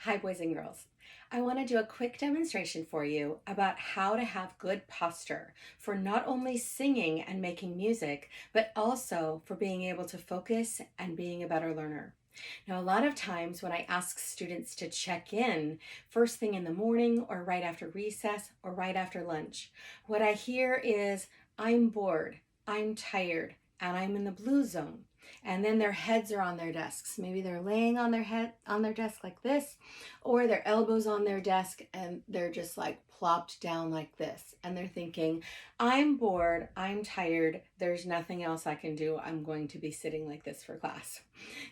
Hi, boys and girls. I want to do a quick demonstration for you about how to have good posture for not only singing and making music, but also for being able to focus and being a better learner. Now, a lot of times when I ask students to check in first thing in the morning or right after recess or right after lunch, what I hear is, I'm bored, I'm tired, and I'm in the blue zone. And then their heads are on their desks. Maybe they're laying on their head on their desk like this, or their elbows on their desk and they're just like plopped down like this. And they're thinking, I'm bored, I'm tired, there's nothing else I can do. I'm going to be sitting like this for class.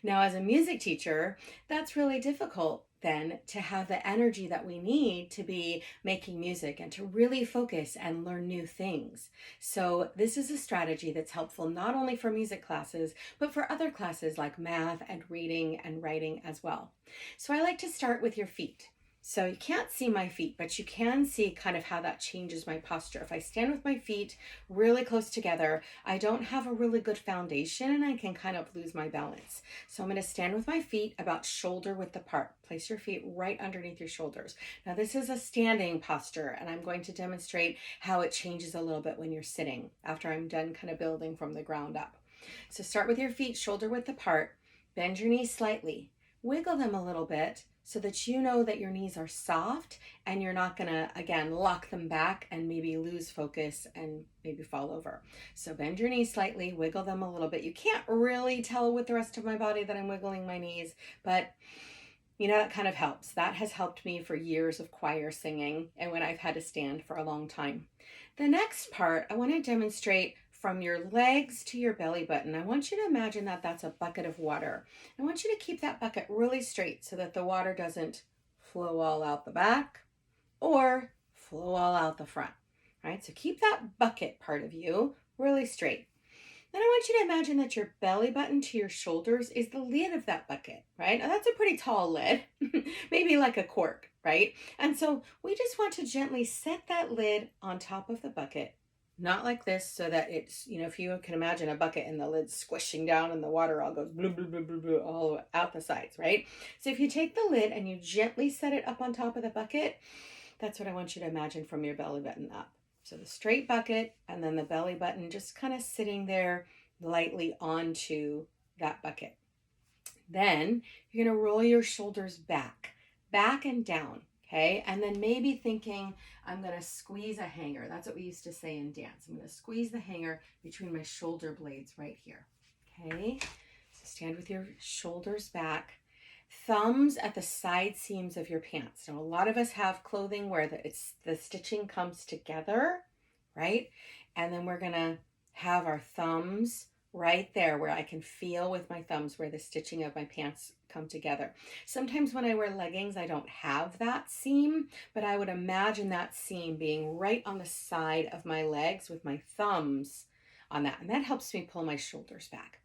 Now, as a music teacher, that's really difficult then to have the energy that we need to be making music and to really focus and learn new things. So this is a strategy that's helpful not only for music classes, but for other classes like math and reading and writing as well. So I like to start with your feet. So you can't see my feet, but you can see kind of how that changes my posture. If I stand with my feet really close together, I don't have a really good foundation and I can kind of lose my balance. So I'm going to stand with my feet about shoulder width apart. Place your feet right underneath your shoulders. Now this is a standing posture and I'm going to demonstrate how it changes a little bit when you're sitting after I'm done kind of building from the ground up. So start with your feet shoulder width apart, bend your knees slightly, wiggle them a little bit so that you know that your knees are soft and you're not gonna, again, lock them back and maybe lose focus and maybe fall over. So bend your knees slightly, wiggle them a little bit. You can't really tell with the rest of my body that I'm wiggling my knees, but you know, that kind of helps. That has helped me for years of choir singing and when I've had to stand for a long time. The next part, I want to demonstrate from your legs to your belly button. I want you to imagine that that's a bucket of water. I want you to keep that bucket really straight so that the water doesn't flow all out the back or flow all out the front. All right, so keep that bucket part of you really straight. Then I want you to imagine that your belly button to your shoulders is the lid of that bucket, right? Now that's a pretty tall lid, maybe like a cork, right? And so we just want to gently set that lid on top of the bucket, not like this so that it's, you know, if you can imagine a bucket and the lid squishing down and the water all goes blue, blue, blue, blue, blue, all out the sides, right? So if you take the lid and you gently set it up on top of the bucket, that's what I want you to imagine from your belly button up. So the straight bucket and then the belly button just kind of sitting there lightly onto that bucket. Then you're going to roll your shoulders back and down, okay? And then maybe thinking, I'm going to squeeze a hanger. That's what we used to say in dance. I'm going to squeeze the hanger between my shoulder blades right here, okay? So stand with your shoulders back. Thumbs at the side seams of your pants. Now, a lot of us have clothing where the stitching comes together, right? And then we're gonna have our thumbs right there where I can feel with my thumbs where the stitching of my pants come together. Sometimes when I wear leggings, I don't have that seam, but I would imagine that seam being right on the side of my legs with my thumbs on that. And that helps me pull my shoulders back.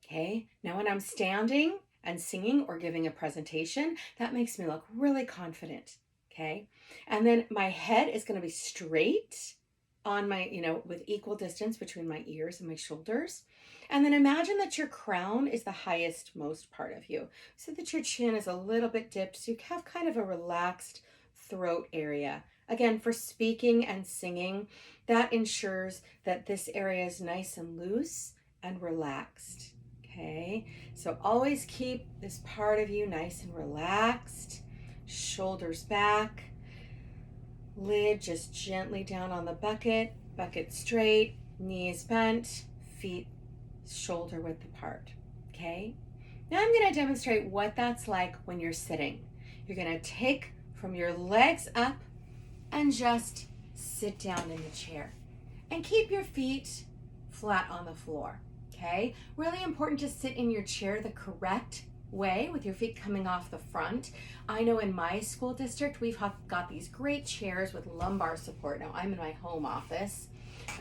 Okay, now when I'm standing and singing or giving a presentation, that makes me look really confident, okay? And then my head is gonna be straight on my, with equal distance between my ears and my shoulders. And then imagine that your crown is the highest most part of you so that your chin is a little bit dipped so you have kind of a relaxed throat area. Again, for speaking and singing, that ensures that this area is nice and loose and relaxed. Okay, so always keep this part of you nice and relaxed, shoulders back, lid just gently down on the bucket, bucket straight, knees bent, feet shoulder width apart, okay? Now I'm gonna demonstrate what that's like when you're sitting. You're gonna take from your legs up and just sit down in the chair and keep your feet flat on the floor. Okay, really important to sit in your chair the correct way with your feet coming off the front. I know in my school district, we've got these great chairs with lumbar support. Now I'm in my home office,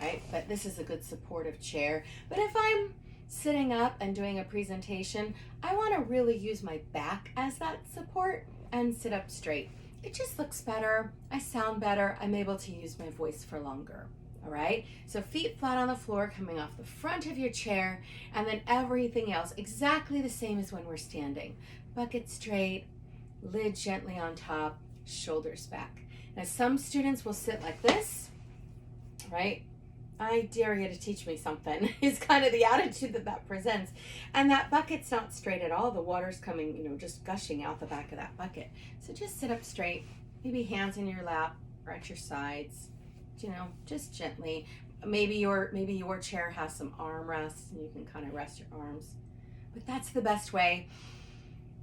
right? But this is a good supportive chair. But if I'm sitting up and doing a presentation, I want to really use my back as that support and sit up straight. It just looks better. I sound better. I'm able to use my voice for longer. All right, so feet flat on the floor coming off the front of your chair, and then everything else exactly the same as when we're standing. Bucket straight, lid gently on top, shoulders back. Now some students will sit like this, right? I dare you to teach me something is kind of the attitude that presents. And that bucket's not straight at all. The water's coming, just gushing out the back of that bucket. So just sit up straight, maybe hands in your lap or at your sides, just gently. Maybe your chair has some arm rests and you can kind of rest your arms. But that's the best way.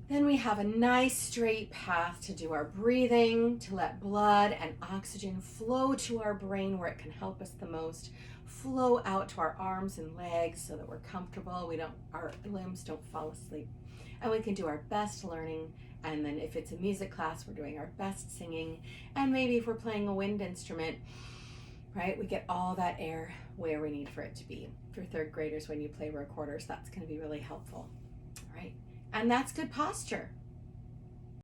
Then we have a nice straight path to do our breathing, to let blood and oxygen flow to our brain where it can help us the most, flow out to our arms and legs so that we're comfortable, our limbs don't fall asleep. And we can do our best learning. And then if it's a music class, we're doing our best singing. And maybe if we're playing a wind instrument, right, we get all that air where we need for it to be. For third graders, when you play recorders, that's going to be really helpful, right? And that's good posture.